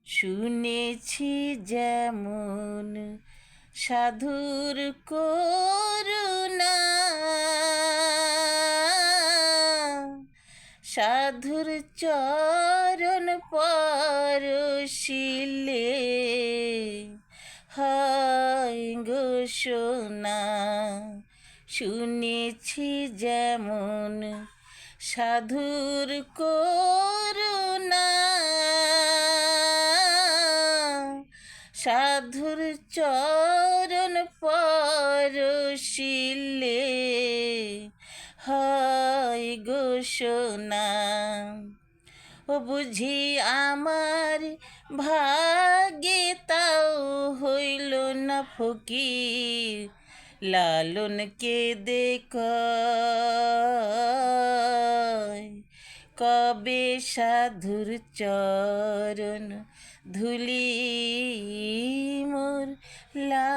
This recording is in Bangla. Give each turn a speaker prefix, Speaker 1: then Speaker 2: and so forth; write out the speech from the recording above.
Speaker 1: শুনেছি যেমন সাধুর করুণা, সাধুর চরণ পরশিলে হয় গো সোনা। শুনেছি যেমন সাধুর করুণা, সাধুর চরণ পরশিলে হয় গো সোনা। ও বুঝি আমার ভাগ্যে তাও হইল না ফকির, লালনকে কয় কবে সাধুর চরণ ধুলি মোর লা